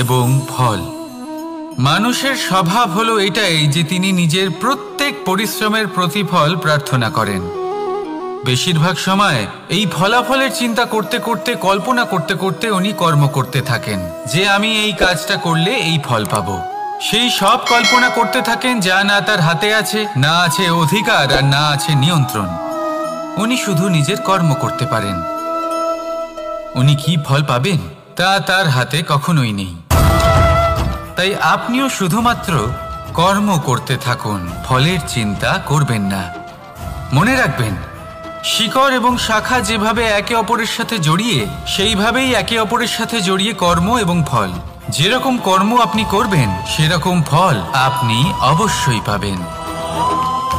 এবং ফল। মানুষের স্বভাব হলো এটাই যে তিনি নিজের প্রত্যেক পরিশ্রমের প্রতিফল প্রার্থনা করেন। বেশিরভাগ সময় এই ফলাফলের চিন্তা করতে করতে, কল্পনা করতে করতে উনি কর্ম করতে থাকেন যে আমি এই কাজটা করলে এই ফল পাবো। সেই সব কল্পনা করতে থাকেন যা না তার হাতে আছে, না আছে অধিকার আর না আছে নিয়ন্ত্রণ। উনি শুধু নিজের কর্ম করতে পারেন। উনি কি ফল পাবেন তা তার হাতে কখনোই নেই। তাই আপনিও শুধুমাত্র কর্ম করতে থাকুন, ফলের চিন্তা করবেন না। মনে রাখবেন, শিকড় এবং শাখা যেভাবে একে অপরের সাথে জড়িয়ে, সেইভাবেই একে অপরের সাথে জড়িয়ে কর্ম এবং ফল। যেরকম কর্ম আপনি করবেন সেরকম ফল আপনি অবশ্যই পাবেন।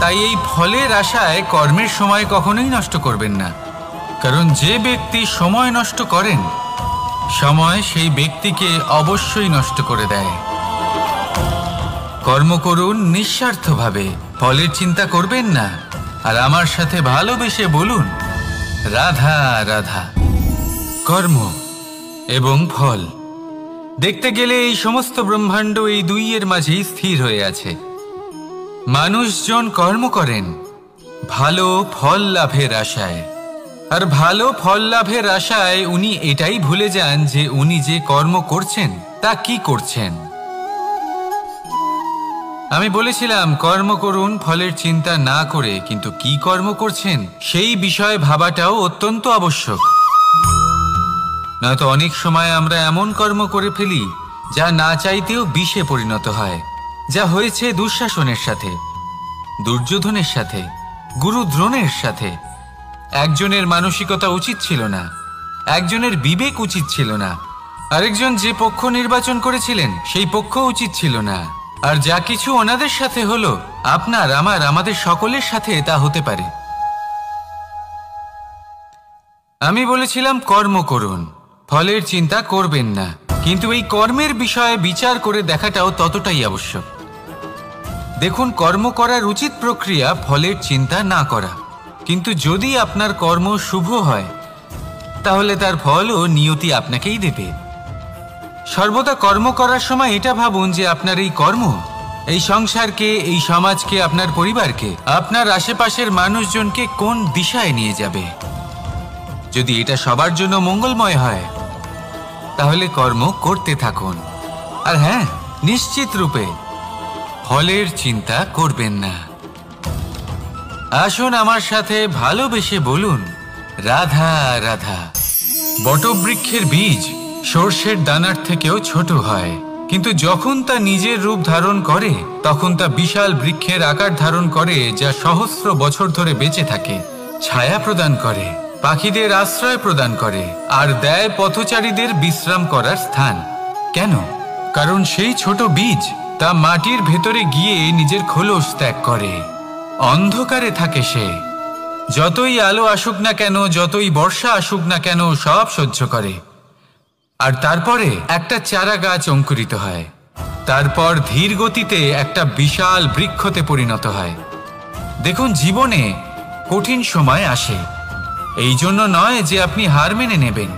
তাই এই ফলের আশায় কর্মের সময় কখনোই নষ্ট করবেন না, কারণ যে ব্যক্তি সময় নষ্ট করেন, সময় সেই ব্যক্তিকে অবশ্যই নষ্ট করে দেয়। কর্ম করুন নিঃস্বার্থভাবে, ফলের চিন্তা করবেন না, আর আমার সাথে ভালোবেসে বলুন রাধা রাধা। কর্ম এবং ফল। দেখতে গেলে এই সমস্ত ব্রহ্মাণ্ড এই দুইয়ের মাঝেই স্থির হয়ে আছে। মানুষজন কর্ম করেন ভালো ফল লাভের আশায়, আর ভালো ফল লাভের আশায় উনি এটাই ভুলে যান যে উনি যে কর্ম করছেন তা কি করছেন। আমি বলেছিলাম কর্ম করুন ফলের চিন্তা না করে, কিন্তু কি কর্ম করছেন সেই বিষয়ে ভাবাটাও অত্যন্ত আবশ্যক। নয়তো অনেক সময় আমরা এমন কর্ম করে ফেলি যা না চাইতেও বিষে পরিণত হয়, যা হয়েছে দুঃশাসনের সাথে, দুর্যোধনের সাথে, গুরু দ্রোণের সাথে। একজনের মানসিকতা উচিত ছিল না, একজনের বিবেক উচিত ছিল না, আরেকজন যে পক্ষ নির্বাচন করেছিলেন সেই পক্ষ উচিত ছিল না। আর যা কিছু ওনাদের সাথে হলো, আপনার, আমার, আমাদের সকলের সাথে তা হতে পারে। আমি বলেছিলাম কর্ম করুন, ফলের চিন্তা করবেন না, কিন্তু এই কর্মের বিষয়ে বিচার করে দেখাটাও ততটাই আবশ্যক। দেখুন, কর্ম করার উচিত প্রক্রিয়া ফলের চিন্তা না করা, কিন্তু যদি আপনার কর্ম শুভ হয় তাহলে তার ফলও নিয়তি আপনাকেই দেবে। সর্বদা কর্ম করার সময় এটা ভাবুন যে আপনার এই কর্ম এই সংসারকে, এই সমাজকে, আপনার পরিবারকে, আপনার আশেপাশের মানুষজনকে কোন দিশায় নিয়ে যাবে। যদি এটা সবার জন্য মঙ্গলময় হয় তাহলে কর্ম করতে থাকুন। আর হ্যাঁ, নিশ্চিত রূপে ফলের চিন্তা করবেন না। আসুন আমার সাথে ভালোবেসে বলুন রাধা রাধা। বটবৃক্ষের বীজ সর্ষের দানার থেকেও ছোট হয়, কিন্তু যখন তা নিজের রূপ ধারণ করে তখন তা বিশাল বৃক্ষের আকার ধারণ করে, যা সহস্র বছর ধরে বেঁচে থাকে, ছায়া প্রদান করে, পাখিদের আশ্রয় প্রদান করে, আর দেয় পথচারীদের বিশ্রাম করার স্থান। কেন? কারণ সেই ছোট বীজ তা মাটির ভেতরে গিয়ে নিজের খোলস ত্যাগ করে। অন্ধকারে থাকে সে, যতই আলো আসুক না কেন, যতই বর্ষা আসুক না কেন, সব সহ্য করে। আর তারপরে একটা চারা গাছ অঙ্কুরিত হয়, তারপর ধীর গতিতে একটা বিশাল বৃক্ষতে পরিণত হয়। দেখুন, জীবনে কঠিন সময় আসে, এই জন্য নয় যে আপনি হার মেনে নেবেন,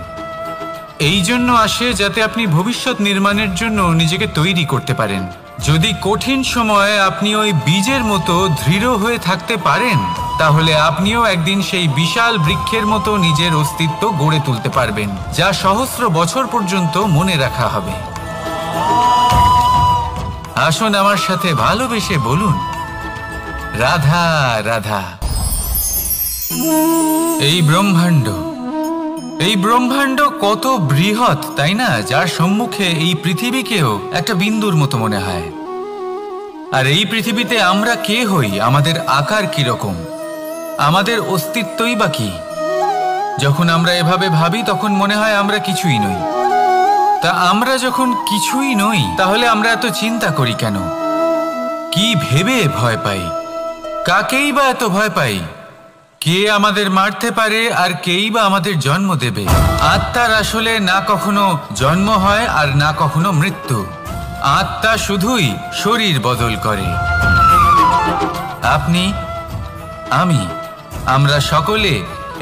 এই জন্য আসে যাতে আপনি ভবিষ্যৎ নির্মাণের জন্য নিজেকে তৈরি করতে পারেন। যদি কঠিন সময়ে আপনি ওই বীজের মতো দৃঢ় হয়ে থাকতে পারেন, তাহলে আপনিও একদিন সেই বিশাল বৃক্ষের মতো নিজের অস্তিত্ব গড়ে তুলতে পারবেন, যা সহস্র বছর পর্যন্ত মনে রাখা হবে। আসুন আমার সাথে ভালোবেসে বলুন রাধা রাধা। এই ব্রহ্মাণ্ড কত বৃহৎ, তাই না? যার সম্মুখে এই পৃথিবীকেও একটা বিন্দুর মতো মনে হয়। আর এই পৃথিবীতে আমরা কে হই, আমাদের আকার কিরকম, আমাদের অস্তিত্বই বা কি? যখন আমরা এভাবে ভাবি তখন মনে হয় আমরা কিছুই নই। তা আমরা যখন কিছুই নই, তাহলে আমরা এত চিন্তা করি কেন? কি ভেবে ভয় পাই? কাকেই বা এত ভয় পাই? কে আমাদের মারতে পারে আর কেই বা আমাদের জন্ম দেবে? আত্মার আসলে না কখনো জন্ম হয় আর না কখনো মৃত্যু। আত্মা শুধুই শরীর বদল করে। আপনি, আমি, আমরা সকলে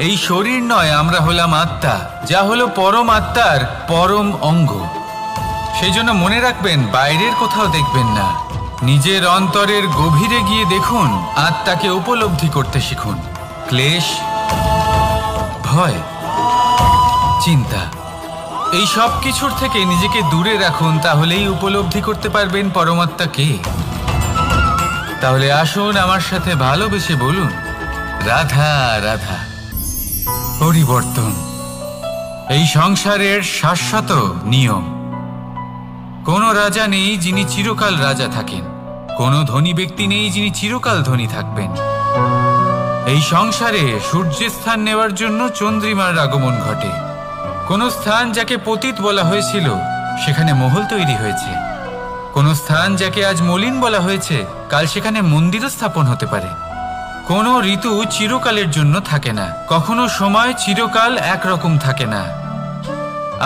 এই শরীর নয়, আমরা হলাম আত্মা, যা হলো পরম আত্মার পরম অঙ্গ। সেই জন্য মনে রাখবেন, বাইরের কোথাও দেখবেন না, নিজের অন্তরের গভীরে গিয়ে দেখুন, আত্মাকে উপলব্ধি করতে শিখুন। ক্লেশ, ভয়, চিন্তা, এই সব কিছুর থেকে নিজেকে দূরে রাখুন, তাহলেই উপলব্ধি করতে পারবেন পরমাত্মা কে। তাহলে আসুন আমার সাথে ভালোবেসে বলুন, রাধা রাধা। পরিবর্তন এই সংসারের শাশ্বত নিয়ম। কোনো রাজা নেই যিনি চিরকাল রাজা থাকেন, কোনো ধনী ব্যক্তি নেই যিনি চিরকাল ধনী থাকবেন। এই সংসারে সূর্যের স্থান নেওয়ার জন্য চন্দ্রিমার আগমন ঘটে। কোন স্থান যাকে পতিত বলা হয়েছিল সেখানে মহল তৈরি হয়েছে। কোন স্থান যাকে আজ মলিন বলা হয়েছে কাল সেখানে মন্দিরও স্থাপন হতে পারে। কোনো ঋতু চিরকালের জন্য থাকে না, কখনো সময় চিরকাল একরকম থাকে না।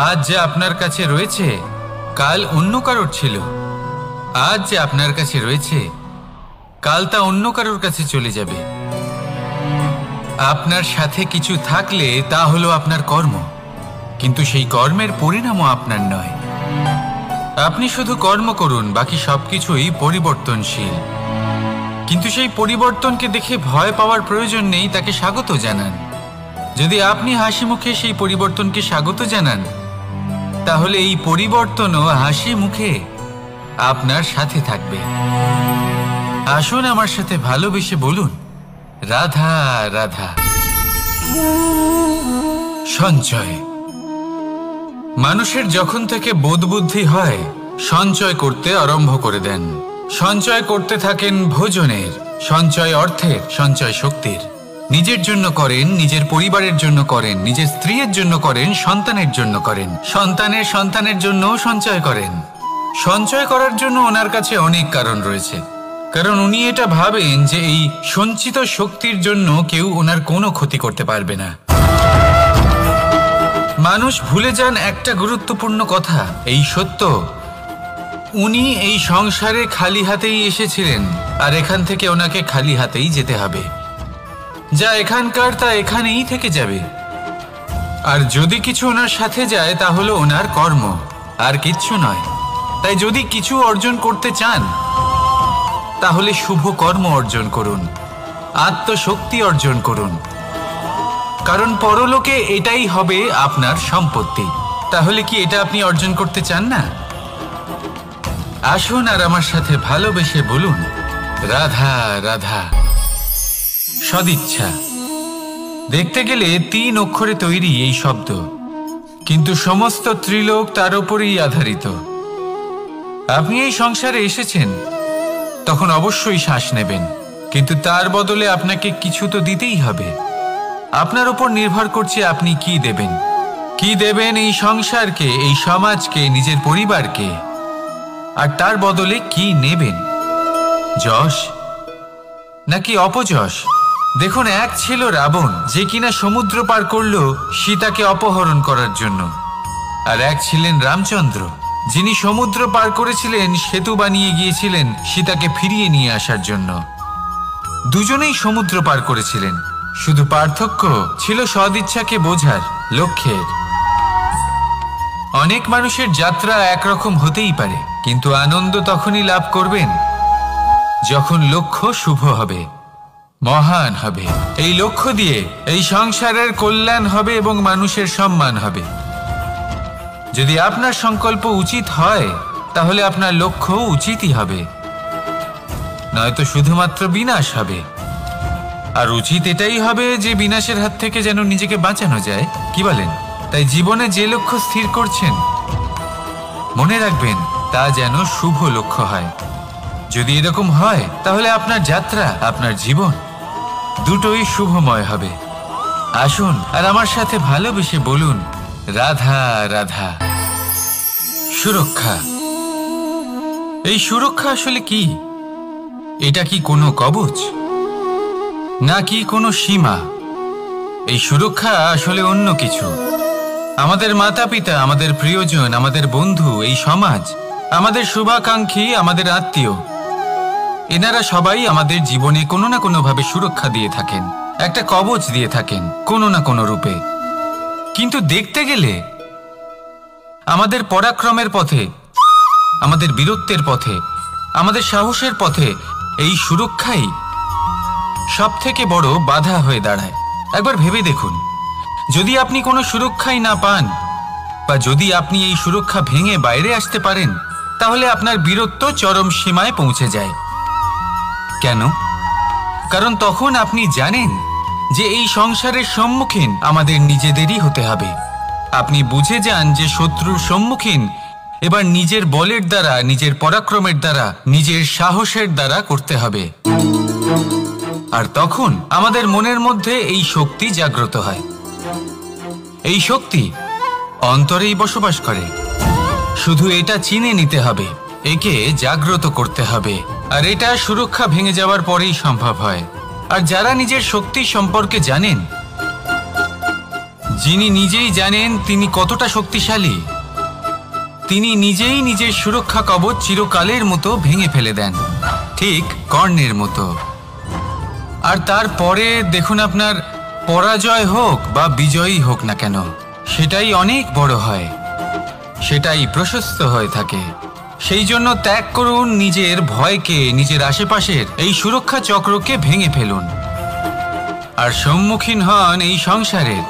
আজ যে আপনার কাছে রয়েছে কাল অন্য কারোর ছিল, আজ যে আপনার কাছে রয়েছে কাল তা অন্য কারোর কাছে চলে যাবে। আপনার সাথে কিছু থাকলে তা হলো আপনার কর্ম, কিন্তু সেই কর্মের পরিণামও আপনার নয়। আপনি শুধু কর্ম করুন, বাকি সবকিছুই পরিবর্তনশীল। কিন্তু সেই পরিবর্তনকে দেখে ভয় পাওয়ার প্রয়োজন নেই, তাকে স্বাগত জানান। যদি আপনি হাসি মুখে সেই পরিবর্তনকে স্বাগত জানান, তাহলে এই পরিবর্তনও হাসি মুখে আপনার সাথে থাকবে। আসুন আমার সাথে ভালোবেসে বলুন, রাধা রাধা। সঞ্চয়। মানুষের যখন থেকে বোধবুদ্ধি হয় সঞ্চয় করতে আরম্ভ করে দেন। সঞ্চয় করতে থাকেন ভোজনের, সঞ্চয় অর্থের, সঞ্চয় শক্তির। নিজের জন্য করেন, নিজের পরিবারের জন্য করেন, নিজের স্ত্রীর জন্য করেন, সন্তানের জন্য করেন, সন্তানের সন্তানের জন্যও সঞ্চয় করেন। সঞ্চয় করার জন্য ওনার কাছে অনেক কারণ রয়েছে, কারণ উনি এটা ভাবেন যে এই সঞ্চিত শক্তির জন্য কেউ ওনার কোনো ক্ষতি করতে পারবে না। মানুষ ভুলে যান একটা গুরুত্বপূর্ণ কথা, এই সত্য, উনি এই সংসারে খালি হাতেই এসেছিলেন আর এখান থেকে ওনাকে খালি হাতেই যেতে হবে। যা এখানকার তা এখানেই থেকে যাবে। আর যদি কিছু ওনার সাথে যায় তা হলো ওনার কর্ম, আর কিচ্ছু নয়। তাই যদি কিছু অর্জন করতে চান তাহলে শুভ কর্ম অর্জন করুন, আত্মশক্তি অর্জন করুন, কারণ পরলোকে এটাই হবে আপনার সম্পত্তি। তাহলে কি এটা আপনি অর্জন করতে চান না? আসুন আর আমার সাথে ভালোবেসে বলুন, রাধা রাধা। সদিচ্ছা। দেখতে গেলে 3 অক্ষরে তৈরি এই শব্দ, কিন্তু সমস্ত ত্রিলোক তার উপরেই আধারিত। আপনি এই সংসারে এসেছেন, তখন অবশ্যই শ্বাস নেবেন, কিন্তু তার বদলে আপনাকে কিছু তো দিতেই হবে। আপনার উপর নির্ভর করছে আপনি কি দেবেন। কি দেবেন এই সংসারকে, এই সমাজকে, নিজের পরিবারকে, আর তার বদলে কি নেবেন? যশ নাকি অপযশ? দেখুন, এক ছিল রাবণ, যে কিনা সমুদ্র পার করল সীতাকে অপহরণ করার জন্য, আর এক ছিলেন রামচন্দ্র, যিনি সমুদ্র পার করেছিলেন, সেতু বানিয়ে গিয়েছিলেন সীতাকে ফিরিয়ে নিয়ে আসার জন্য। দুজনেই সমুদ্র পার করেছিলেন, শুধু পার্থক্য ছিল সদিচ্ছাকে বোঝার, লক্ষ্যের। অনেক মানুষের যাত্রা একরকম হতেই পারে, কিন্তু আনন্দ তখনই লাভ করবেন যখন লক্ষ্য শুভ হবে, মহান হবে। এই লক্ষ্য দিয়ে এই সংসারের কল্যাণ হবে এবং মানুষের সম্মান হবে। যদি আপনার সংকল্প উচিত হয় তাহলে আপনার লক্ষ্য উচিতই হবে, নয়তো শুধুমাত্র বিনাশ হবে। আর উচিত এটাই হবে যে বিনাশের হাত থেকে যেন নিজেকে বাঁচানো যায়, কি বলেন? তাই জীবনে যে লক্ষ্য স্থির করছেন মনে রাখবেন তা যেন শুভ লক্ষ্য হয়। যদি এরকম হয় তাহলে আপনার যাত্রা, আপনার জীবন দুটোই শুভময় হবে। আসুন আর আমার সাথে ভালোবেসে বলুন, রাধা রাধা। সুরক্ষা। এই সুরক্ষা আসলে কি? এটা কি কোনো কবচ নাকি কোনো সীমা? এই সুরক্ষা আসলে অন্য কিছু। আমাদের মাতা পিতা, আমাদের প্রিয়জন, আমাদের বন্ধু, এই সমাজ, আমাদের শুভাকাঙ্ক্ষী, আমাদের আত্মীয়, এনারা সবাই আমাদের জীবনে কোনো না কোনো ভাবে সুরক্ষা দিয়ে থাকেন, একটা কবচ দিয়ে থাকেন কোনো না কোনো রূপে। কিন্তু দেখতে গেলে আমাদের পরাক্রমের পথে আমাদের বীরত্বের পথে, আমাদের সাহসের পথে এই সুরক্ষাই সবথেকে বড় বাধা হয়ে দাঁড়ায়। একবার ভেবে দেখুন, যদি আপনি কোনো সুরক্ষাই না পান বা যদি আপনি এই সুরক্ষা ভেঙে বাইরে আসতে পারেন, তাহলে আপনার বীরত্ব চরম সীমায় পৌঁছে যায়। কেন? কারণ তখন আপনি জানেন যে এই সংসারের সম্মুখীন আমাদের নিজেদেরই হতে হবে। আপনি বুঝে যান যে শত্রুর সম্মুখীন এবার নিজের বলের দ্বারা, নিজের পরাক্রমের দ্বারা, নিজের সাহসের দ্বারা করতে হবে। আর তখন আমাদের মনের মধ্যে এই শক্তি জাগ্রত হয়। এই শক্তি অন্তরেই বসবাস করে। শুধু এটা চিনে নিতে হবে, একে জাগ্রত করতে হবে। আর এটা সুরক্ষা ভেঙে যাওয়ার পরেই সম্ভব হয়। আর যারা নিজের শক্তি সম্পর্কে জানেন, যিনি নিজেই জানেন তিনি কতটা শক্তিশালী, তিনি নিজেই নিজের সুরক্ষা কবচ চিরকালের মতো ভেঙে ফেলে দেন, ঠিক কর্ণের মতো। আর তারপরে দেখুন, আপনার পরাজয় হোক বা বিজয়ী হোক না কেন, সেটাই অনেক বড় হয়, সেটাই প্রশস্ত হয়ে থাকে। সেই জন্য ত্যাগ করুন নিজের ভয়কে, নিজের আশেপাশের এই সুরক্ষা চক্রকে ভেঙে ফেলুন। আর সম্মুখীন হন এই সংসারের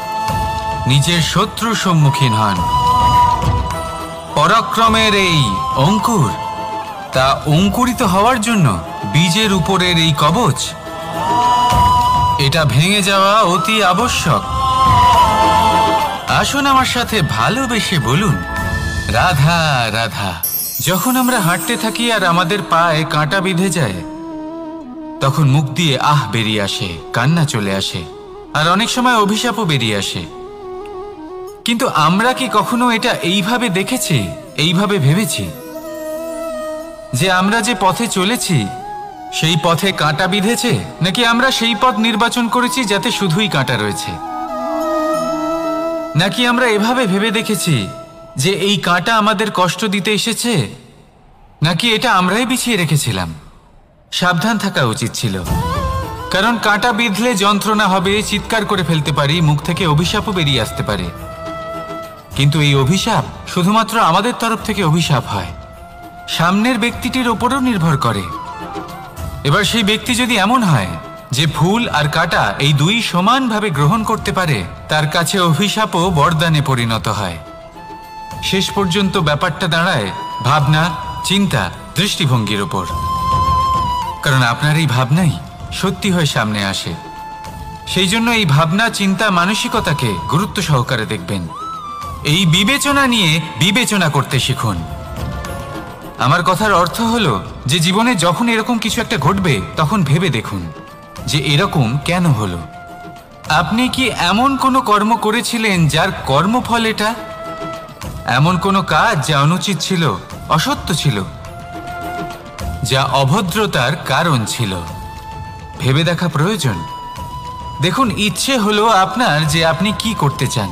নিজের শত্রুর সম্মুখীন হন। পরাক্রমের এই অঙ্কুর, তা অঙ্কুরিত হওয়ার জন্য বীজের উপরের এই কবচ, এটা ভেঙে যাওয়া অতি আবশ্যক। আসুন আমার সাথে ভালোবেসে বলুন, রাধা রাধা। যখন আমরা হাঁটতে থাকি আর আমাদের পায়ে কাঁটা বিঁধে যায়, তখন মুখ দিয়ে আহ বেরিয়ে আসে, কান্না চলে আসে, আর অনেক সময় অভিশাপও বেরিয়ে আসে। কিন্তু আমরা কি কখনো এটা এইভাবে দেখেছি, এইভাবে ভেবেছি যে আমরা যে পথে চলেছি সেই পথে কাঁটা বিঁধেছে, নাকি আমরা সেই পথ নির্বাচন করেছি যাতে শুধুই কাঁটা রয়েছে? নাকি আমরা এভাবে ভেবে দেখেছি যে এই কাঁটা আমাদের কষ্ট দিতে এসেছে, নাকি এটা আমরাই বিছিয়ে রেখেছিলাম? সাবধান থাকা উচিত ছিল, কারণ কাঁটা বিঁধলে যন্ত্রণা হবে, চিৎকার করে ফেলতে পারি, মুখ থেকে অভিশাপও বেরিয়ে আসতে পারে। কিন্তু এই অভিশাপ শুধুমাত্র আমাদের তরফ থেকে অভিশাপ হয়, সামনের ব্যক্তিটির ওপরও নির্ভর করে। এবার সেই ব্যক্তি যদি এমন হয় যে ফুল আর কাঁটা এই দুই সমানভাবে গ্রহণ করতে পারে, তার কাছে অভিশাপও বরদানে পরিণত হয়। শেষ পর্যন্ত ব্যাপারটা দাঁড়ায় ভাবনা, চিন্তা, দৃষ্টিভঙ্গির ওপর। কারণ আপনার এই ভাবনাই সত্যি হয়ে সামনে আসে। সেই জন্য এই ভাবনা, চিন্তা, মানসিকতাকে গুরুত্ব সহকারে দেখবেন। এই বিবেচনা নিয়ে বিবেচনা করতে শিখুন। আমার কথার অর্থ হলো যে জীবনে যখন এরকম কিছু একটা ঘটবে, তখন ভেবে দেখুন যে এরকম কেন হলো। আপনি কি এমন কোনো কর্ম করেছিলেন যার কর্মফল এটা? এমন কোনো কাজ যা অনুচিত ছিল, অসত্য ছিল, যা অভদ্রতার কারণ ছিল? ভেবে দেখা প্রয়োজন। দেখুন, ইচ্ছে হলো আপনার যে আপনি কি করতে চান,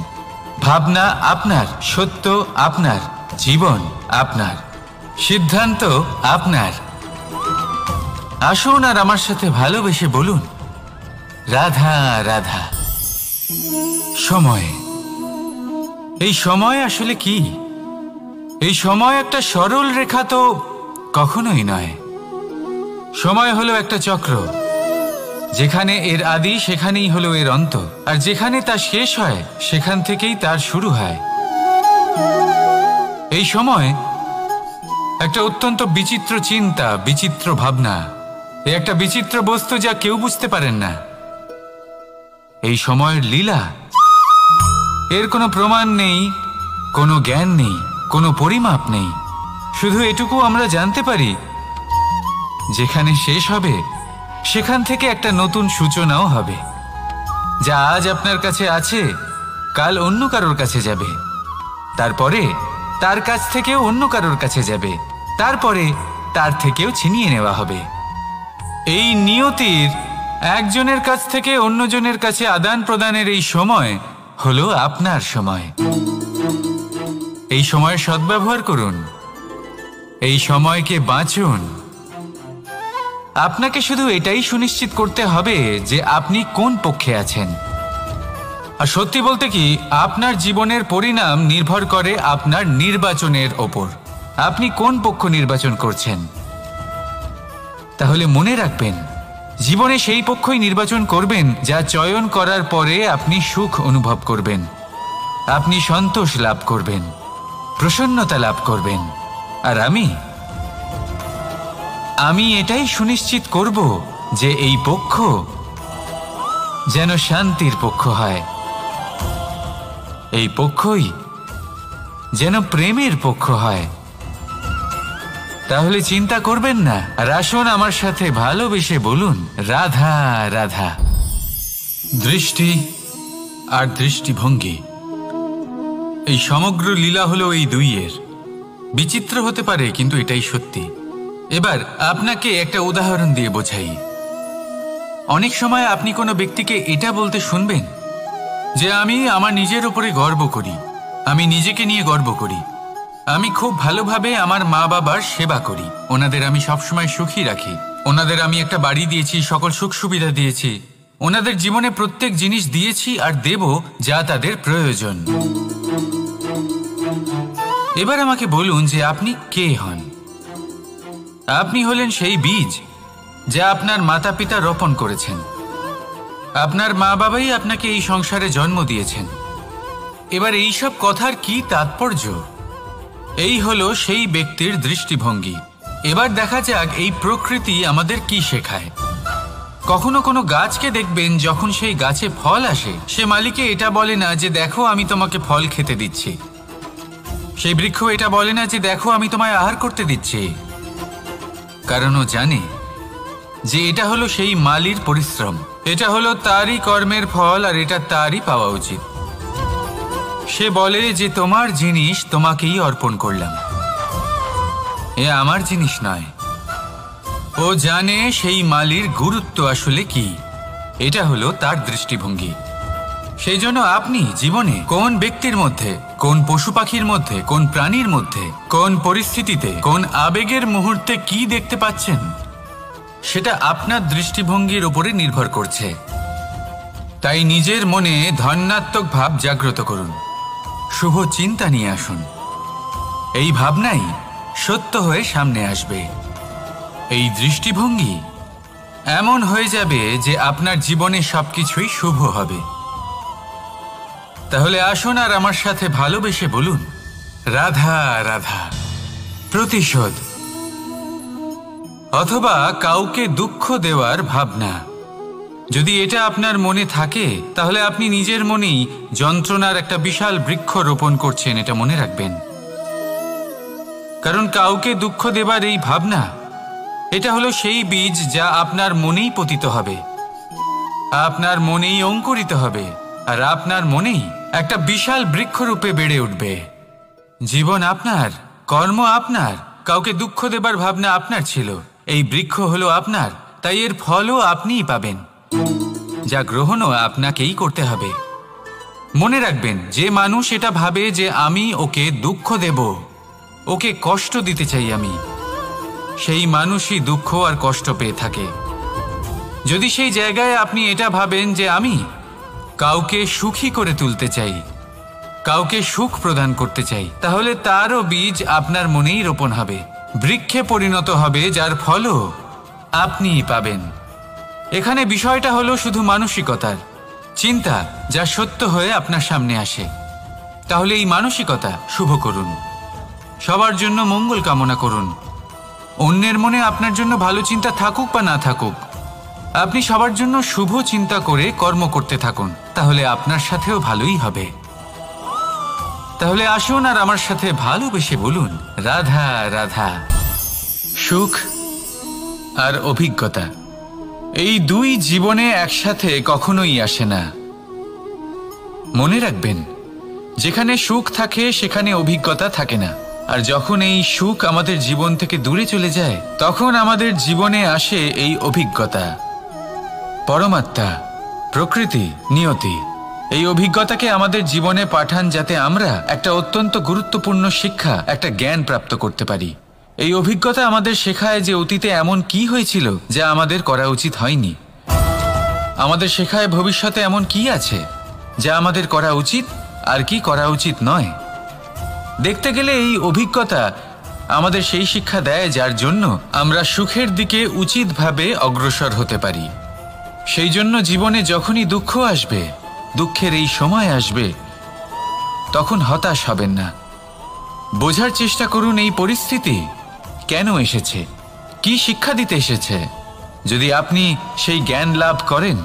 ভাবনা আপনার, সত্য আপনার, জীবন আপনার, সিদ্ধান্ত আপনার। আসুন আর আমার সাথে ভালোবেসে বলুন, রাধা রাধা। সময়, এই সময় আসলে কি? এই সময় একটা সরল রেখা তো কখনোই নয়। সময় হলো একটা চক্র, যেখানে এর আদি সেখানেই হলো এর অন্ত, আর যেখানে তা শেষ হয় সেখান থেকেই তার শুরু হয়। এই সময় একটা অত্যন্ত বিচিত্র চিন্তা, বিচিত্র ভাবনা, একটা বিচিত্র বস্তু যা কেউ বুঝতে পারেন না। এই সময়ের লীলা, এর কোনো প্রমাণ নেই, কোনো জ্ঞান নেই, কোনো পরিমাপ নেই। শুধু এটুকু আমরা জানতে পারি, যেখানে শেষ হবে সেখান থেকে একটা নতুন সূচনাও হবে। যা আজ আপনার কাছে আছে, কাল অন্য কারোর কাছে যাবে, তারপরে তার কাছ থেকেও অন্য কারোর কাছে যাবে, তারপরে তার থেকেও ছিনিয়ে নেওয়া হবে। এই নিয়তির একজনের কাছ থেকে অন্যজনের কাছে আদান প্রদানের এই সময় হলো আপনার সময়। এই সময়ের সদ্ব্যবহার করুন, এই সময়কে বাঁচুন। আপনাকে শুধু এটাই সুনিশ্চিত করতে হবে যে আপনি কোন পক্ষে আছেন। আর সত্যি বলতে কি, আপনার জীবনের পরিণাম নির্ভর করে আপনার নির্বাচনের ওপর। আপনি কোন পক্ষ নির্বাচন করছেন। তাহলে মনে রাখবেন, জীবনে সেই পক্ষই নির্বাচন করবেন যা চয়ন করার পরে আপনি সুখ অনুভব করবেন, আপনি সন্তোষ লাভ করবেন, প্রসন্নতা লাভ করবেন। আর আমি এটাই সুনিশ্চিত করব যে এই পক্ষ যেন শান্তির পক্ষ হয়, এই পক্ষই যেন প্রেমের পক্ষ হয়। তাহলে চিন্তা করবেন না, আর আসুন আমার সাথে ভালোবেসে বলুন, রাধা রাধা। দৃষ্টি আর দৃষ্টিভঙ্গি, এই সমগ্র লীলা হলো এই দুইয়ের। বিচিত্র হতে পারে, কিন্তু এটাই সত্যি। এবার আপনাকে একটা উদাহরণ দিয়ে বোঝাই। অনেক সময় আপনি কোনো ব্যক্তিকে এটা বলতে শুনবেন যে আমি আমার নিজের উপরে গর্ব করি, আমি নিজেকে নিয়ে গর্ব করি, আমি খুব ভালোভাবে আমার মা বাবার সেবা করি, ওনাদের আমি সবসময় সুখী রাখি, ওনাদের আমি একটা বাড়ি দিয়েছি, সকল সুখ সুবিধা দিয়েছি, ওনাদের জীবনে প্রত্যেক জিনিস দিয়েছি আর দেব যা তাদের প্রয়োজন। এবার আমাকে বলুন যে আপনি কে হন। আপনি হলেন সেই বীজ যা আপনার মাতা পিতা রোপণ করেছেন। আপনার মা বাবাই আপনাকে এই সংসারে জন্ম দিয়েছেন। এবার এইসব কথার কি তাৎপর্য? এই হলো সেই ব্যক্তির দৃষ্টিভঙ্গি। এবার দেখা যাক এই প্রকৃতি আমাদের কি শেখায়। কখনো কোনো গাছকে দেখবেন, যখন সেই গাছে ফল আসে, সে মালিকে এটা বলে না যে দেখো আমি তোমাকে ফল খেতে দিচ্ছি। সেই বৃক্ষ এটা বলে না যে দেখো আমি তোমায় আহার করতে দিচ্ছি, কারণ ও জানে যে এটা হলো সেই মালির পরিশ্রম, এটা হলো তারই কর্মের ফল, আর এটা তারই পাওয়া উচিত। সে বলে যে তোমার জিনিস তোমাকেই অর্পণ করলাম, এ আমার জিনিস নয়। ও জানে সেই মালির গুরুত্ব আসলে কি, এটা হলো তার দৃষ্টিভঙ্গি। সেই জন্য আপনি জীবনে কোন ব্যক্তির মধ্যে, কোন পশু পাখির মধ্যে, কোন প্রাণীর মধ্যে, কোন পরিস্থিতিতে, কোন আবেগের মুহূর্তে কি দেখতে পাচ্ছেন, সেটা আপনার দৃষ্টিভঙ্গির উপরে নির্ভর করছে। তাই নিজের মনে ধনাত্মক ভাব জাগ্রত করুন, শুভ চিন্তা নিয়ে আসুন। এই ভাবনাই সত্য হয়ে সামনে আসবে। এই দৃষ্টিভঙ্গি এমন হয়ে যাবে যে আপনার জীবনে সবকিছুই শুভ হবে। তাহলে আসুন আর আমার সাথে ভালোবেসে বলুন, রাধা রাধা। প্রতিশোধ অথবা কাউকে দুঃখ দেওয়ার ভাবনা, যদি এটা আপনার মনে থাকে, তাহলে আপনি নিজের মনেই যন্ত্রণার একটা বিশাল বৃক্ষ রোপণ করছেন, এটা মনে রাখবেন। কারণ কাউকে দুঃখ দেবার এই ভাবনা, এটা হলো সেই বীজ যা আপনার মনেই পতিত হবে, আপনার মনেই অঙ্কুরিত হবে, আর আপনার মনেই একটা বিশাল বৃক্ষরূপে বেড়ে উঠবে। জীবন আপনার, কর্ম আপনার, কাউকে দুঃখ দেবার ভাবনা আপনার ছিল, এই বৃক্ষ হলো আপনার, তাই এর ফলও আপনিই পাবেন, যা গ্রহণও আপনাকেই করতে হবে। মনে রাখবেন, যে মানুষ এটা ভাবে যে আমি ওকে দুঃখ দেব, ওকে কষ্ট দিতে চাই আমি, সেই মানুষই দুঃখ আর কষ্ট পেয়ে থাকে। যদি সেই জায়গায় আপনি এটা ভাবেন যে আমি কাউকে সুখী করে তুলতে চাই, কাউকে সুখ প্রদান করতে চাই, তাহলে তারও বীজ আপনার মনেই রোপণ হবে, বৃক্ষে পরিণত হবে, যার ফলও আপনিই পাবেন। এখানে বিষয়টা হলো শুধু মানসিকতার চিন্তা, যা সত্য হয়ে আপনার সামনে আসে। তাহলে এই মানসিকতা শুভ করুন, সবার জন্য মঙ্গল কামনা করুন। অন্যের মনে আপনার জন্য ভালো চিন্তা থাকুক বা না থাকুক, আপনি সবার জন্য শুভ চিন্তা করে কর্ম করতে থাকুন, তাহলে আপনার সাথেও ভালোই হবে। তাহলে আসুন আর আমার সাথে ভালোবেসে বলুন, রাধা রাধা। সুখ আর অভিজ্ঞতা, এই দুই জীবনে একসাথে কখনোই আসে না। মনে রাখবেন, যেখানে সুখ থাকে সেখানে অভিজ্ঞতা থাকে না, আর যখন এই সুখ আমাদের জীবন থেকে দূরে চলে যায়, তখন আমাদের জীবনে আসে এই অভিজ্ঞতা। পরমাত্মা, প্রকৃতি, নিয়তি এই অভিজ্ঞতাকে আমাদের জীবনে পাঠান, যাতে আমরা একটা অত্যন্ত গুরুত্বপূর্ণ শিক্ষা, একটা জ্ঞান প্রাপ্ত করতে পারি। এই অভিজ্ঞতা আমাদের শেখায় যে অতীতে এমন কি হয়েছিল যা আমাদের করা উচিত হয়নি। আমাদের শেখায় ভবিষ্যতে এমন কি আছে যা আমাদের করা উচিত আর কি করা উচিত নয়। দেখতে গেলে এই অভিজ্ঞতা আমাদের সেই শিক্ষা দেয় যার জন্য আমরা সুখের দিকে উচিতভাবে অগ্রসর হতে পারি। সেই জন্য জীবনে যখনই দুঃখ আসবে, দুঃখের এই সময় আসবে, তখন হতাশ হবেন না। বোঝার চেষ্টা করুন এই পরিস্থিতি কেন এসেছে, কি শিক্ষা দিতে এসেছে। যদি আপনি সেই জ্ঞান লাভ করেন,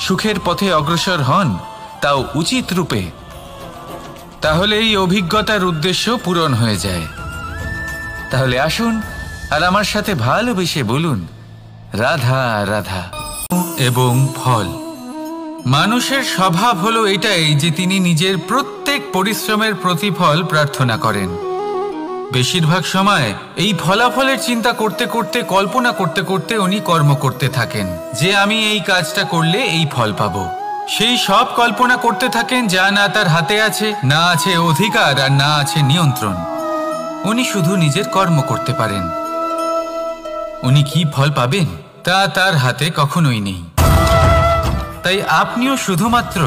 সুখের পথে অগ্রসর হন, তাও উচিত রূপে, তাহলে এই অভিজ্ঞতার উদ্দেশ্য পূরণ হয়ে যায়। তাহলে আসুন আর আমার সাথে ভালোবেসে বলুন, রাধা রাধা। এবং ফল। মানুষের স্বভাব হলো এটাই যে তিনি নিজের প্রত্যেক পরিশ্রমের প্রতিফল প্রার্থনা করেন। বেশিরভাগ সময় এই ফলাফলের চিন্তা করতে করতে, কল্পনা করতে করতে উনি কর্ম করতে থাকেন যে আমি এই কাজটা করলে এই ফল পাবো। সেই সব কল্পনা করতে থাকেন যা না তার হাতে আছে, না আছে অধিকার, আর না আছে নিয়ন্ত্রণ। উনি শুধু নিজের কর্ম করতে পারেন। উনি কি ফল পাবেন তা তার হাতে কখনোই নেই। তাই আপনিও শুধুমাত্র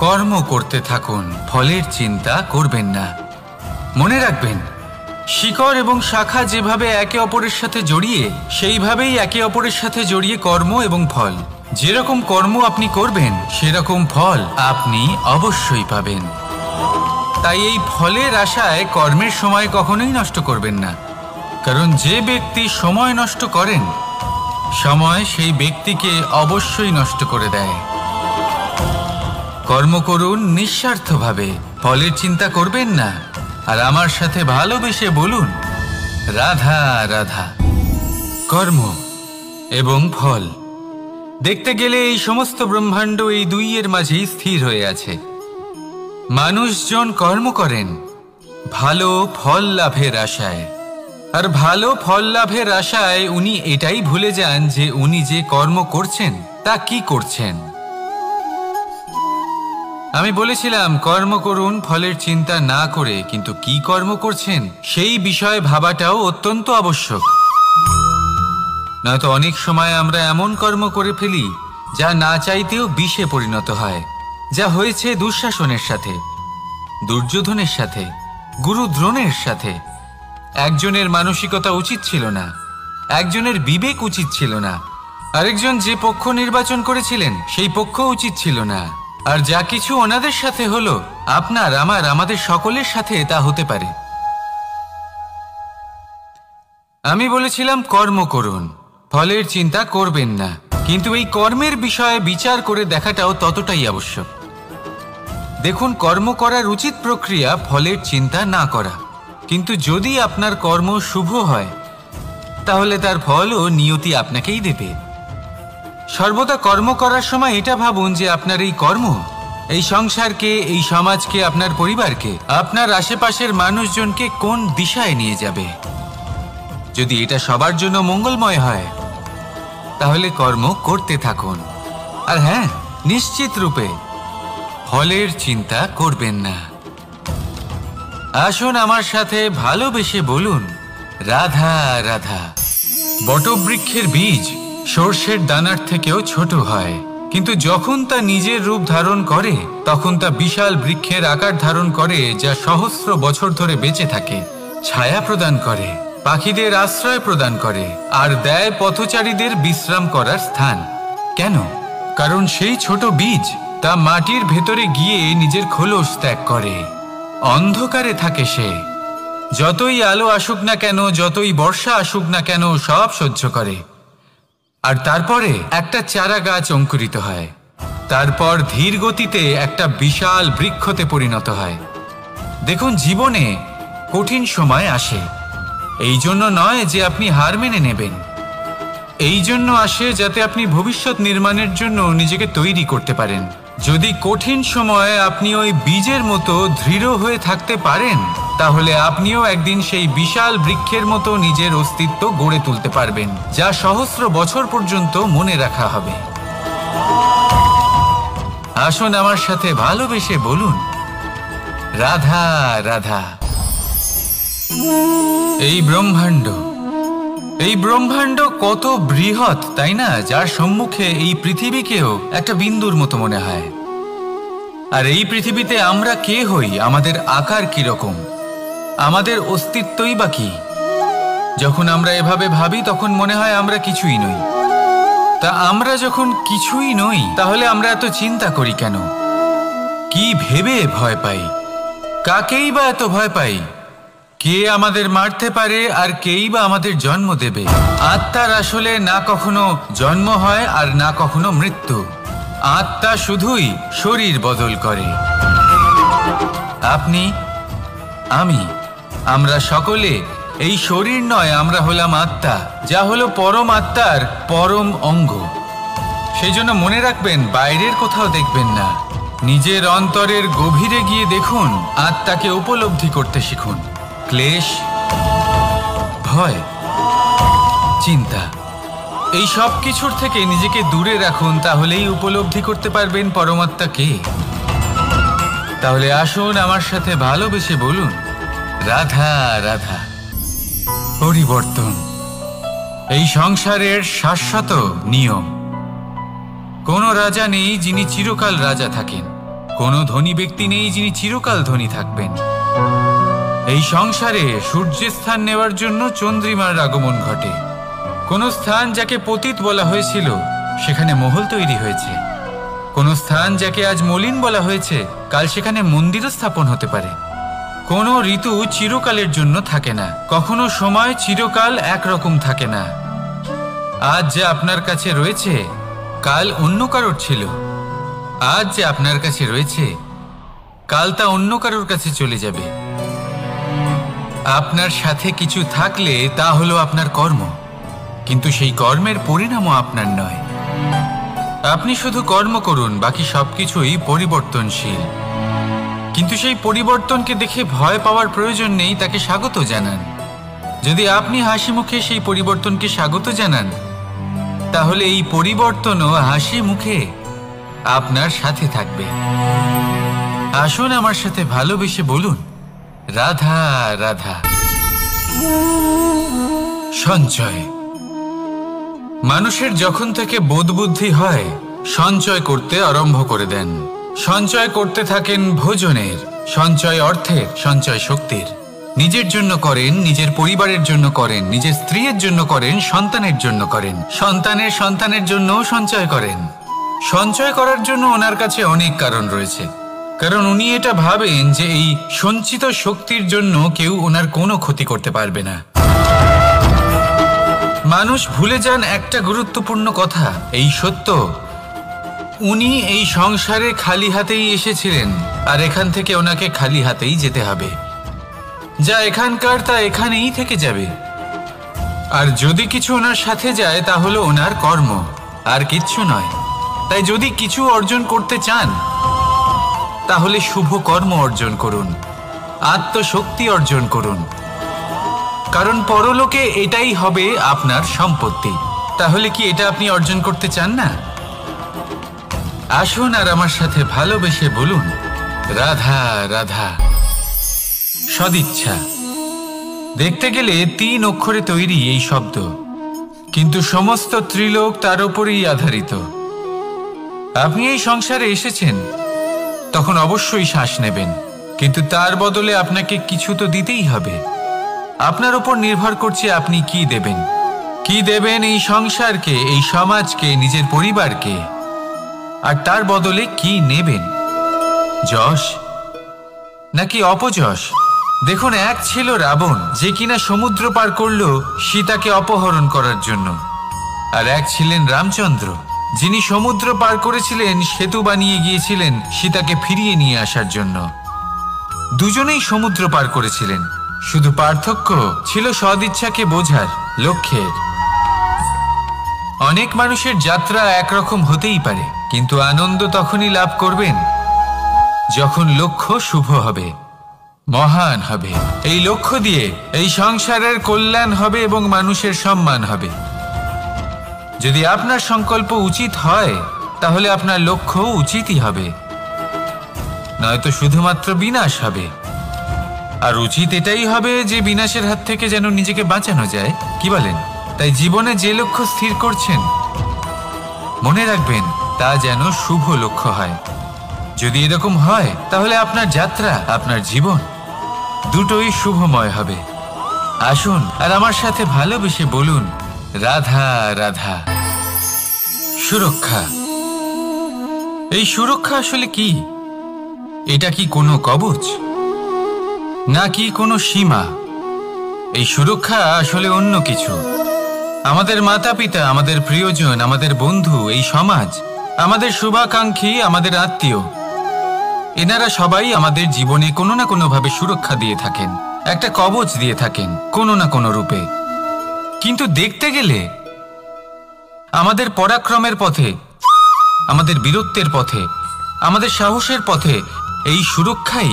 কর্ম করতে থাকুন, ফলের চিন্তা করবেন না। মনে রাখবেন, শিকড় এবং শাখা যেভাবে একে অপরের সাথে জড়িয়ে, সেইভাবেই একে অপরের সাথে জড়িয়ে কর্ম এবং ফল। যেরকম কর্ম আপনি করবেন সেরকম ফল আপনি অবশ্যই পাবেন। তাই এই ফলের আশায় কর্মের সময় কখনোই নষ্ট করবেন না, কারণ যে ব্যক্তি সময় নষ্ট করেন, সময় সেই ব্যক্তিকে অবশ্যই নষ্ট করে দেয়। কর্ম করুন নিঃস্বার্থভাবে, ফলের চিন্তা করবেন না, আর আমার সাথে ভালোবেসে বলুন, রাধা রাধা। কর্ম এবং ফল। দেখতে গেলে এই সমস্ত ব্রহ্মাণ্ড এই দুইয়ের মাঝেই স্থির হয়ে আছে। মানুষজন কর্ম করেন ভালো ফল লাভের আশায়, আর ভালো ফল লাভের আশায় উনি এটাই ভুলে যান যে উনি যে কর্ম করছেন তা কি করছেন। আমি বলেছিলাম কর্ম করুন ফলের চিন্তা না করে, কিন্তু কি কর্ম করছেন সেই বিষয়ে ভাবাটাও অত্যন্ত আবশ্যক। নয়তো অনেক সময় আমরা এমন কর্ম করে ফেলি যা না চাইতেও বিষে পরিণত হয়, যা হয়েছে দুঃশাসনের সাথে, দুর্যোধনের সাথে, গুরু দ্রোণের সাথে। একজনের মানসিকতা উচিত ছিল না, একজনের বিবেক উচিত ছিল না, আরেকজন যে পক্ষ নির্বাচন করেছিলেন সেই পক্ষ উচিত ছিল না। আর যা কিছু ওনাদের সাথে হলো, আপনার, আমার, আমাদের সকলের সাথে তা হতে পারে। আমি বলেছিলাম কর্ম করুন, ফলের চিন্তা করবেন না, কিন্তু এই কর্মের বিষয়ে বিচার করে দেখাটাও ততটাই আবশ্যক। দেখুন, কর্ম করার উচিত প্রক্রিয়া ফলের চিন্তা না করা, কিন্তু যদি আপনার কর্ম শুভ হয় তাহলে তার ফলও নিয়তি আপনাকেই দেবে। সর্বদা কর্ম করার সময় এটা ভাবুন যে আপনার এই কর্ম এই সংসারকে, এই সমাজকে, আপনার পরিবারকে, আপনার আশেপাশের মানুষজনকে কোন দিশায় নিয়ে যাবে। যদি এটা সবার জন্য মঙ্গলময় হয় তাহলে কর্ম করতে থাকুন। আর হ্যাঁ, নিশ্চিত রূপে ফলের চিন্তা করবেন না। আসুন আমার সাথে ভালোবেসে বলুন, রাধা রাধা। বটবৃক্ষের বীজ সর্ষের দানার থেকেও ছোট হয়, কিন্তু যখন তা নিজের রূপ ধারণ করে তখন তা বিশাল বৃক্ষের আকার ধারণ করে, যা সহস্র বছর ধরে বেঁচে থাকে, ছায়া প্রদান করে, পাখিদের আশ্রয় প্রদান করে, আর দেয় পথচারীদের বিশ্রাম করার স্থান। কেন? কারণ সেই ছোট বীজ তা মাটির ভেতরে গিয়ে নিজের খোলস ত্যাগ করে। অন্ধকারে থাকে সে, যতই আলো আসুক না কেন, যতই বর্ষা আসুক না কেন, সব সহ্য করে। আর তারপরে একটা চারা গাছ অঙ্কুরিত হয়, তারপর ধীর গতিতে একটা বিশাল বৃক্ষতে পরিণত হয়। দেখুন, জীবনে কঠিন সময় আসে, এই জন্য নয় যে আপনি হার মেনে নেবেন, এই জন্য আসে যাতে আপনি ভবিষ্যৎ নির্মাণের জন্য নিজেকে তৈরি করতে পারেন। যদি কঠিন সময়ে আপনি ওই বীজের মতো দৃঢ় হয়ে থাকতে পারেন, তাহলে আপনিও একদিন সেই বিশাল বৃক্ষের মতো নিজের অস্তিত্ব গড়ে তুলতে পারবেন, যা সহস্র বছর পর্যন্ত মনে রাখা হবে। আসুন আমার সাথে ভালোবেসে বলুন, রাধা রাধা। এই ব্রহ্মাণ্ড কত বৃহৎ, তাই না? যার সম্মুখে এই পৃথিবীকেও একটা বিন্দুর মতো মনে হয়। আর এই পৃথিবীতে আমরা কে হই, আমাদের আকার কিরকম, আমাদের অস্তিত্বই বা কি? যখন আমরা এভাবে ভাবি তখন মনে হয় আমরা কিছুই নই। তা আমরা যখন কিছুই নই তাহলে আমরা এত চিন্তা করি কেন? কি ভেবে ভয় পাই? কাকেই বা এত ভয় পাই? কে আমাদের মারতে পারে আর কেই বা আমাদের জন্ম দেবে? আত্মার আসলে না কখনো জন্ম হয় আর না কখনো মৃত্যু। আত্মা শুধুই শরীর বদল করে। আপনি, আমি, আমরা সকলে এই শরীর নয়, আমরা হলাম আত্মা, যা হলো পরম আত্মার পরম অঙ্গ। সেই জন্য মনে রাখবেন, বাইরের কোথাও দেখবেন না, নিজের অন্তরের গভীরে গিয়ে দেখুন, আত্মাকে উপলব্ধি করতে শিখুন। ক্লেশ, ভয়, চিন্তা, এই সব কিছুর থেকে নিজেকে দূরে রাখুন, তাহলেই উপলব্ধি করতে পারবেন পরমাত্মা কে। তাহলে আসুন আমার সাথে ভালোবেসে বলুন, রাধা রাধা। পরিবর্তন এই সংসারের শাশ্বত নিয়ম। কোনো রাজা নেই যিনি চিরকাল রাজা থাকেন, কোনো ধনী ব্যক্তি নেই যিনি চিরকাল ধনী থাকবেন। এই সংসারে সূর্যের স্থান নেওয়ার জন্য চন্দ্রিমার আগমন ঘটে। কোন স্থান যাকে পতিত বলা হয়েছিল সেখানে মহল তৈরি হয়েছে। কোন স্থান যাকে আজ মলিন বলা হয়েছে কাল সেখানে মন্দিরও স্থাপন হতে পারে। কোনো ঋতু চিরকালের জন্য থাকে না, কখনো সময় চিরকাল একরকম থাকে না। আজ যে আপনার কাছে রয়েছে কাল অন্য কারোর ছিল। আজ যে আপনার কাছে রয়েছে কাল তা অন্য কারোর কাছে চলে যাবে। আপনার সাথে কিছু থাকলে তা হলো আপনার কর্ম, কিন্তু সেই কর্মের পরিণামও আপনার নয়। আপনি শুধু কর্ম করুন, বাকি সবকিছুই পরিবর্তনশীল। কিন্তু সেই পরিবর্তনকে দেখে ভয় পাওয়ার প্রয়োজন নেই, তাকে স্বাগত জানান। যদি আপনি হাসি মুখে সেই পরিবর্তনকে স্বাগত জানান, তাহলে এই পরিবর্তনও হাসি মুখে আপনার সাথে থাকবে। আসুন আমার সাথে ভালোবেসে বলুন, রাধা রাধা। সঞ্চয়। মানুষের যখন থেকে বোধ বুদ্ধি হয় সঞ্চয় করতে আরম্ভ করে দেন। সঞ্চয় করতে থাকেন ভোজনের, সঞ্চয় অর্থের, সঞ্চয় শক্তির। নিজের জন্য করেন, নিজের পরিবারের জন্য করেন, নিজের স্ত্রীর জন্য করেন, সন্তানের জন্য করেন, সন্তানের সন্তানের জন্যও সঞ্চয় করেন। সঞ্চয় করার জন্য ওনার কাছে অনেক কারণ রয়েছে, কারণ উনি এটা ভাবেন যে এই সঞ্চিত শক্তির জন্য কেউ ওনার কোনো ক্ষতি করতে পারবে না। মানুষ ভুলে যান একটা গুরুত্বপূর্ণ কথা, এই সত্য, উনি এই সংসারে খালি হাতেই এসেছিলেন আর এখান থেকে ওনাকে খালি হাতেই যেতে হবে। যা এখানকার তা এখানেই থেকে যাবে। আর যদি কিছু ওনার সাথে যায় তা হলো ওনার কর্ম, আর কিচ্ছু নয়। তাই যদি কিছু অর্জন করতে চান তাহলে শুভ কর্ম অর্জন করুন, আত্মশক্তি অর্জন করুন, কারণ পরলোকে এটাই হবে আপনার সম্পত্তি। তাহলে কি এটা আপনি অর্জন করতে চান না? আসুন আর আমার সাথে ভালোবেসে বলুন, রাধা রাধা। সদিচ্ছা। দেখতে গেলে 3 অক্ষরে তৈরি এই শব্দ, কিন্তু সমস্ত ত্রিলোক তার উপরেই আধারিত। আপনি এই সংসারে এসেছেন, তখন অবশ্যই শ্বাস নেবেন, কিন্তু তার বদলে আপনাকে কিছু তো দিতেই হবে। আপনার উপর নির্ভর করছে আপনি কি দেবেন। কি দেবেন এই সংসারকে, এই সমাজকে, নিজের পরিবারকে, আর তার বদলে কি নেবেন? যশ নাকি অপযশ? দেখুন, এক ছিল রাবণ, যে কিনা সমুদ্র পার করল সীতাকে অপহরণ করার জন্য, আর এক ছিলেন রামচন্দ্র, যিনি সমুদ্র পার করেছিলেন, সেতু বানিয়ে গিয়েছিলেন সীতাকে ফিরিয়ে নিয়ে আসার জন্য। দুজনেই সমুদ্র পার করেছিলেন, শুধু পার্থক্য ছিল সদিচ্ছাকে বোঝার, লক্ষ্যের। অনেক মানুষের যাত্রা একরকম হতেই পারে, কিন্তু আনন্দ তখনই লাভ করবেন যখন লক্ষ্য শুভ হবে, মহান হবে। এই লক্ষ্য দিয়ে এই সংসারের কল্যাণ হবে এবং মানুষের সম্মান হবে। যদি আপনার সংকল্প উচিত হয় তাহলে আপনার লক্ষ্য উচিতই হবে, নয়তো শুধুমাত্র বিনাশ হবে। আর উচিত এটাই হবে যে বিনাশের হাত থেকে যেন নিজেকে বাঁচানো যায়, কি বলেন? তাই জীবনে যে লক্ষ্য স্থির করছেন মনে রাখবেন তা যেন শুভ লক্ষ্য হয়। যদি এরকম হয় তাহলে আপনার যাত্রা, আপনার জীবন দুটোই শুভময় হবে। আসুন আর আমার সাথে ভালোবেসে বলুন, রাধা রাধা। সুরক্ষা। এই সুরক্ষা আসলে কি? এটা কি কোনো কবচ, নাকি কোনো সীমা? এই সুরক্ষা আসলে অন্য কিছু। আমাদের মাতা পিতা, আমাদের প্রিয়জন, আমাদের বন্ধু, এই সমাজ, আমাদের শুভাকাঙ্ক্ষী, আমাদের আত্মীয়, এনারা সবাই আমাদের জীবনে কোনো না কোনোভাবে সুরক্ষা দিয়ে থাকেন, একটা কবচ দিয়ে থাকেন কোনো না কোনো রূপে। কিন্তু দেখতে গেলে আমাদের পরাক্রমের পথে, আমাদের বীরত্বের পথে, আমাদের সাহসের পথে এই সুরক্ষাই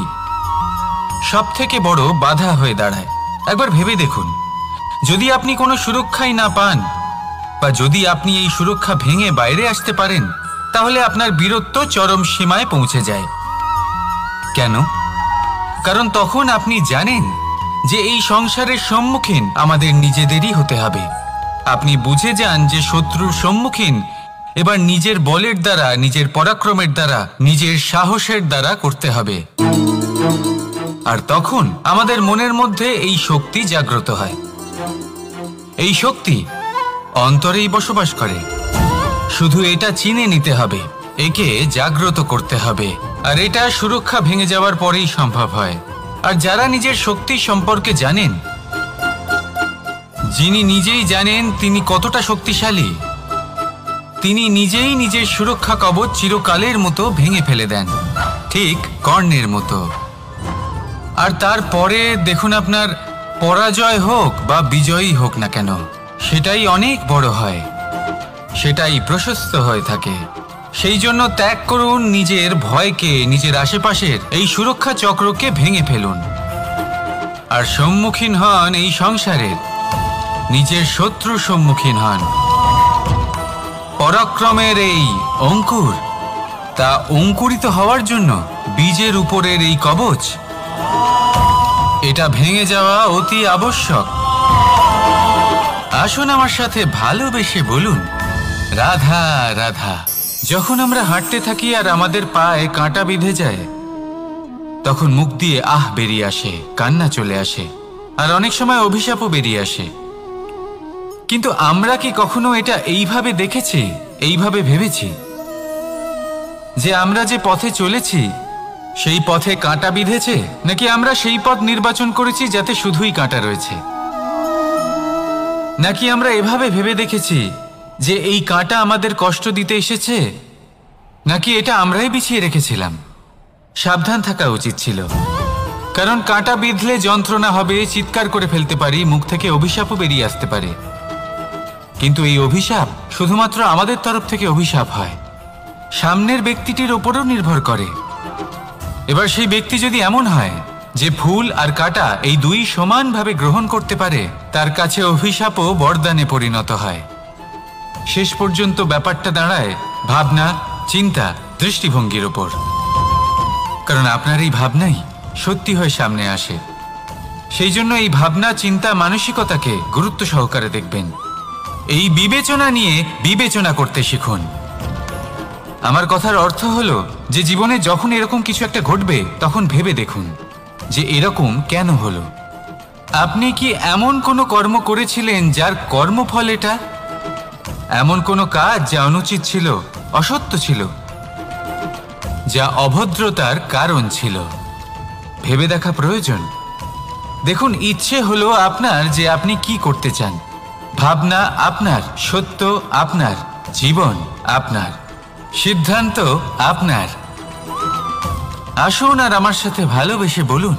সব থেকে বড় বাধা হয়ে দাঁড়ায়। একবার ভেবে দেখুন, যদি আপনি কোনো সুরক্ষাই না পান, বা যদি আপনি এই সুরক্ষা ভেঙে বাইরে আসতে পারেন, তাহলে আপনার বীরত্ব চরম সীমায় পৌঁছে যায়। কেন? কারণ তখন আপনি জানেন যে এই সংসারের সম্মুখীন আমাদের নিজেদেরই হতে হবে। আপনি বুঝে যান যে শত্রুর সম্মুখীন এবার নিজের বলের দ্বারা, নিজের পরাক্রমের দ্বারা, নিজের সাহসের দ্বারা করতে হবে। আর তখন আমাদের মনের মধ্যে এই শক্তি জাগ্রত হয়। এই শক্তি অন্তরেই বসবাস করে। শুধু এটা চিনে নিতে হবে, একে জাগ্রত করতে হবে। আর এটা সুরক্ষা ভেঙে যাওয়ার পরেই সম্ভব হয়। আর যারা নিজের শক্তি সম্পর্কে জানেন, যিনি নিজেই জানেন তিনি কতটা শক্তিশালী, তিনি নিজেই নিজের সুরক্ষা কবচ চিরকালের মতো ভেঙে ফেলে দেন, ঠিক কর্ণের মতো। আর তারপরে দেখুন, আপনার পরাজয় হোক বা বিজয়ী হোক না কেন, সেটাই অনেক বড় হয়, সেটাই প্রশস্ত হয়ে থাকে। সেই জন্য ত্যাগ করুন নিজের ভয়কে, নিজের আশেপাশের এই সুরক্ষা চক্রকে ভেঙে ফেলুন, আর সম্মুখীন হন এই সংসারের নিজের শত্রুর সম্মুখীন হন। পরাক্রমের এই অঙ্কুর, তা অঙ্কুরিত হওয়ার জন্য বীজের উপরের এই কবচ, এটা ভেঙে যাওয়া অতি আবশ্যক। আসুন আমার সাথে ভালোবেসে বলুন, রাধা রাধা। যখন আমরা হাঁটতে থাকি আর আমাদের পায়ে কাঁটা বিঁধে যায়, তখন মুখ দিয়ে আহ বেরিয়ে আসে, কান্না চলে আসে, আর অনেক সময় অভিশাপও বেরিয়ে আসে। কিন্তু আমরা কি কখনো এটা এইভাবে দেখেছি, এইভাবে ভেবেছি যে আমরা যে পথে চলেছি সেই পথে কাঁটা বিঁধেছে, নাকি আমরা সেই পথ নির্বাচন করেছি যাতে শুধুই কাঁটা রয়েছে? নাকি আমরা এভাবে ভেবে দেখেছি যে এই কাঁটা আমাদের কষ্ট দিতে এসেছে, নাকি এটা আমরাই বিছিয়ে রেখেছিলাম? সাবধান থাকা উচিত ছিল, কারণ কাঁটা বিঁধলে যন্ত্রণা হবে, চিৎকার করে ফেলতে পারি, মুখ থেকে অভিশাপও বেরিয়ে আসতে পারে। কিন্তু এই অভিশাপ শুধুমাত্র আমাদের তরফ থেকে অভিশাপ হয়, সামনের ব্যক্তিটির ওপরও নির্ভর করে। এবার সেই ব্যক্তি যদি এমন হয় যে ফুল আর কাঁটা এই দুই সমানভাবে গ্রহণ করতে পারে, তার কাছে অভিশাপও বরদানে পরিণত হয়। শেষ পর্যন্ত ব্যাপারটা দাঁড়ায় ভাবনা, চিন্তা, দৃষ্টিভঙ্গির ওপর। কারণ আপনার এই ভাবনাই সত্যি হয়ে সামনে আসে। সেই জন্য এই ভাবনা, চিন্তা, মানসিকতাকে গুরুত্ব সহকারে দেখবেন। এই বিবেচনা নিয়ে বিবেচনা করতে শিখুন। আমার কথার অর্থ হলো যে জীবনে যখন এরকম কিছু একটা ঘটবে, তখন ভেবে দেখুন যে এরকম কেন হলো। আপনি কি এমন কোনো কর্ম করেছিলেন যার কর্মফল এটা? এমন কোনো কাজ যা অনুচিত ছিল, অসত্য ছিল, যা অভদ্রতার কারণ ছিল? ভেবে দেখা প্রয়োজন। দেখুন, ইচ্ছে হলো আপনার যে আপনি কি করতে চান, ভাবনা আপনার, সত্য আপনার, জীবন আপনার, সিদ্ধান্ত আপনার। আসুন আর আমার সাথে ভালোবেসে বলুন,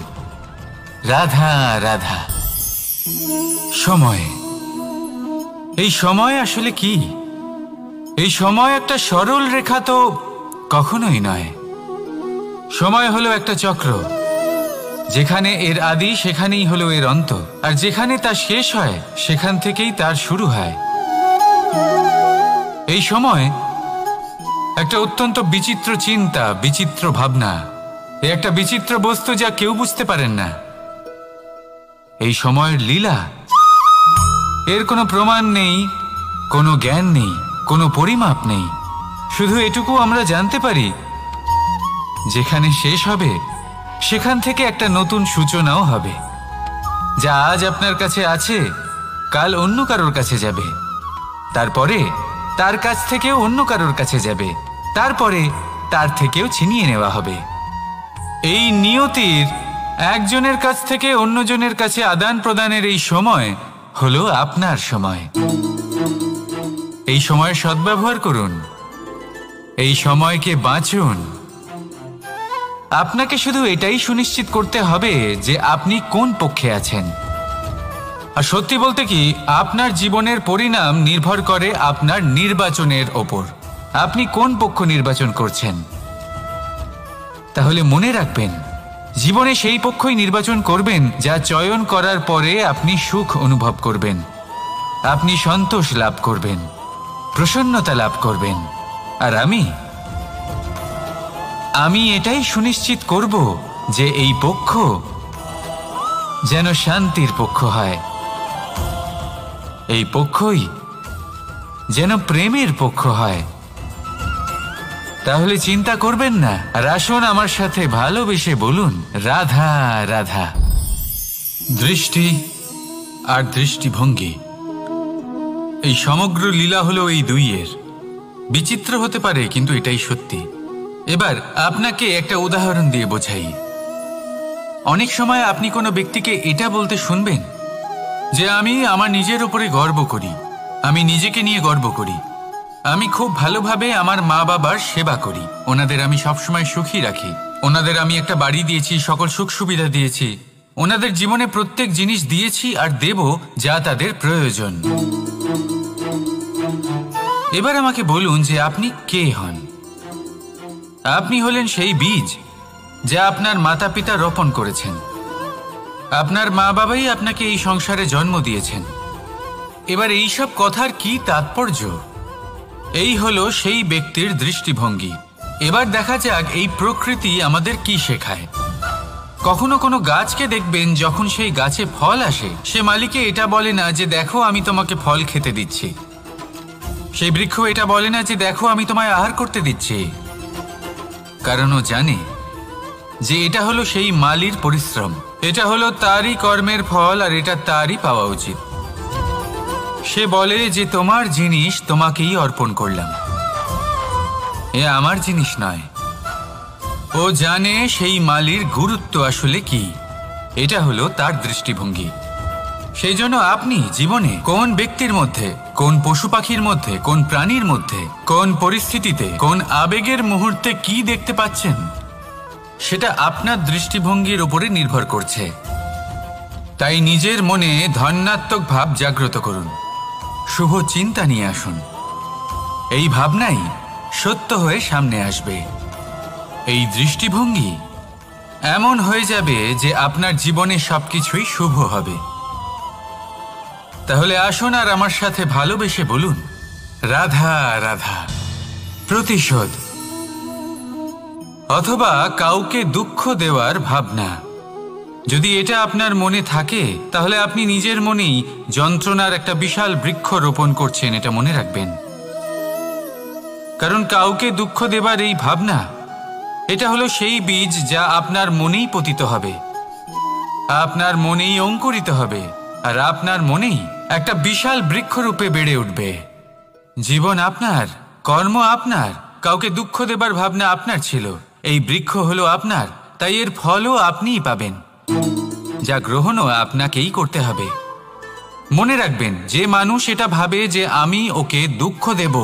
রাধা রাধা। সময়। এই সময় আসলে কি? এই সময় একটা সরল রেখা তো কখনোই নয়। সময় হলো একটা চক্র, যেখানে এর আদি সেখানেই হলো এর অন্ত, আর যেখানে তা শেষ হয় সেখান থেকেই তার শুরু হয়। এই সময় একটা অত্যন্ত বিচিত্র চিন্তা, বিচিত্র ভাবনা, একটা বিচিত্র বস্তু যা কেউ বুঝতে পারেন না। এই সময়ের লীলা, এর কোনো প্রমাণ নেই, কোনো জ্ঞান নেই, কোনো পরিমাপ নেই। শুধু এটুকু আমরা জানতে পারি, যেখানে শেষ হবে সেখান থেকে একটা নতুন সূচনাও হবে। যা আজ আপনার কাছে আছে কাল অন্য কারোর কাছে যাবে, তারপরে তার কাছ থেকেও অন্য কারোর কাছে যাবে, তারপরে তার থেকেও ছিনিয়ে নেওয়া হবে। এই নিয়তির একজনের কাছ থেকে অন্যজনের কাছে আদান প্রদানের এই সময় হলো আপনার সময়। এই সময়ের সদ্ব্যবহার করুন, এই সময়কে বাঁচুন। আপনাকে শুধু এটাই সুনিশ্চিত করতে হবে যে আপনি কোন পক্ষে আছেন। আর সত্যি বলতে কি, আপনার জীবনের পরিণাম নির্ভর করে আপনার নির্বাচনের ওপর। আপনি কোন পক্ষ নির্বাচন করছেন। তাহলে মনে রাখবেন, জীবনে সেই পক্ষই নির্বাচন করবেন যা চয়ন করার পরে আপনি সুখ অনুভব করবেন, আপনি সন্তোষ লাভ করবেন, প্রসন্নতা লাভ করবেন। আর আমি এটাই সুনিশ্চিত করব যে এই পক্ষ যেন শান্তির পক্ষ হয়, এই পক্ষই যেন প্রেমের পক্ষ হয়। তাহলে চিন্তা করবেন না, আর আসুন আমার সাথে ভালোবেসে বলুন রাধা রাধা। দৃষ্টি আর দৃষ্টিভঙ্গি, এই সমগ্র লীলা হলো এই দুইয়ের। বিচিত্র হতে পারে কিন্তু এটাই সত্যি। এবার আপনাকে একটা উদাহরণ দিয়ে বোঝাই। অনেক সময় আপনি কোনো ব্যক্তিকে এটা বলতে শুনবেন যে আমি আমার নিজের উপরে গর্ব করি, আমি নিজেকে নিয়ে গর্ব করি, আমি খুব ভালোভাবে আমার মা বাবার সেবা করি, ওনাদের আমি সবসময় সুখী রাখি, ওনাদের আমি একটা বাড়ি দিয়েছি, সকল সুখ সুবিধা দিয়েছি, ওনাদের জীবনে প্রত্যেক জিনিস দিয়েছি আর দেব যা তাদের প্রয়োজন। এবার আমাকে বলুন যে আপনি কে হন। আপনি হলেন সেই বীজ যা আপনার মাতা পিতা রোপণ করেছেন। আপনার মা বাবাই আপনাকে এই সংসারে জন্ম দিয়েছেন। এবার এইসব কথার কি তাৎপর্য? এই হলো সেই ব্যক্তির দৃষ্টিভঙ্গি। এবার দেখা যাক এই প্রকৃতি আমাদের কি শেখায়। কখনো কোনো গাছকে দেখবেন, যখন সেই গাছে ফল আসে, সে মালিকে এটা বলে না যে দেখো আমি তোমাকে ফল খেতে দিচ্ছি। সেই বৃক্ষ এটা বলে না যে দেখো আমি তোমায় আহার করতে দিচ্ছি, কারণ ও জানে যে এটা হলো সেই মালির পরিশ্রম, এটা হলো তারই কর্মের ফল, আর এটা তারই পাওয়া উচিত। সে বলে যে তোমার জিনিস তোমাকেই অর্পণ করলাম, এ আমার জিনিস নয়। ও জানে সেই মালির গুরুত্ব আসলে কি। এটা হলো তার দৃষ্টিভঙ্গি। সেই জন্য আপনি জীবনে কোন ব্যক্তির মধ্যে, কোন পশু পাখির মধ্যে, কোন প্রাণীর মধ্যে, কোন পরিস্থিতিতে, কোন আবেগের মুহূর্তে কি দেখতে পাচ্ছেন, সেটা আপনার দৃষ্টিভঙ্গির উপরে নির্ভর করছে। তাই নিজের মনে ধন্যাত্মক ভাব জাগ্রত করুন, শুভ চিন্তা নিয়ে আসুন। এই ভাবনাই সত্য হয়ে সামনে আসবে। এই দৃষ্টিভঙ্গি এমন হয়ে যাবে যে আপনার জীবনে সবকিছুই শুভ হবে। তাহলে আসুন আর আমার সাথে ভালোবেসে বলুন রাধা রাধা। প্রতিশোধ অথবা কাউকে দুঃখ দেওয়ার ভাবনা, যদি এটা আপনার মনে থাকে তাহলে আপনি নিজের মনেই যন্ত্রণার একটা বিশাল বৃক্ষ রোপণ করছেন, এটা মনে রাখবেন। কারণ কাউকে দুঃখ দেবার এই ভাবনা, এটা হলো সেই বীজ যা আপনার মনেই পতিত হবে, আপনার মনেই অঙ্কুরিত হবে, আর আপনার মনেই একটা বিশাল বৃক্ষরূপে বেড়ে উঠবে। জীবন আপনার, কর্ম আপনার, কাউকে দুঃখ দেবার ভাবনা আপনার ছিল, এই বৃক্ষ হলো আপনার, তাই এর ফলও আপনিই পাবেন, যা গ্রহণও আপনাকেই করতে হবে। মনে রাখবেন, যে মানুষ এটা ভাবে যে আমি ওকে দুঃখ দেব,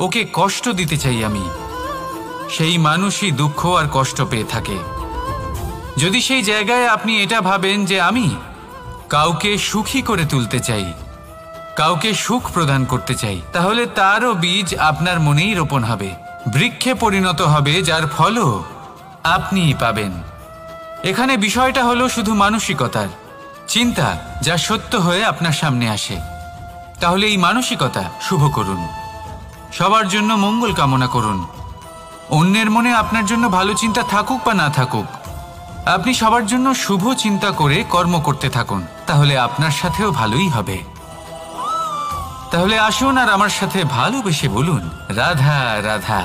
ওকে কষ্ট দিতে চাই আমি, সেই মানুষই দুঃখ আর কষ্ট পেয়ে থাকে। যদি সেই জায়গায় আপনি এটা ভাবেন যে আমি কাউকে সুখী করে তুলতে চাই, কাউকে সুখ প্রদান করতে চাই, তাহলে তারও বীজ আপনার মনেই রোপণ হবে, বৃক্ষে পরিণত হবে, যার ফলও আপনিই পাবেন। এখানে বিষয়টা হলো শুধু মানসিকতার চিন্তা, যা সত্য হয়ে আপনার সামনে আসে। তাহলে এই মানসিকতা শুভ করুন, সবার জন্য মঙ্গল কামনা করুন। অন্যের মনে আপনার জন্য ভালো চিন্তা থাকুক বা না থাকুক, আপনি সবার জন্য শুভ চিন্তা করে কর্ম করতে থাকুন, তাহলে আপনার সাথেও ভালোই হবে। তাহলে আসুন আর আমার সাথে ভালোবেসে বলুন রাধা রাধা।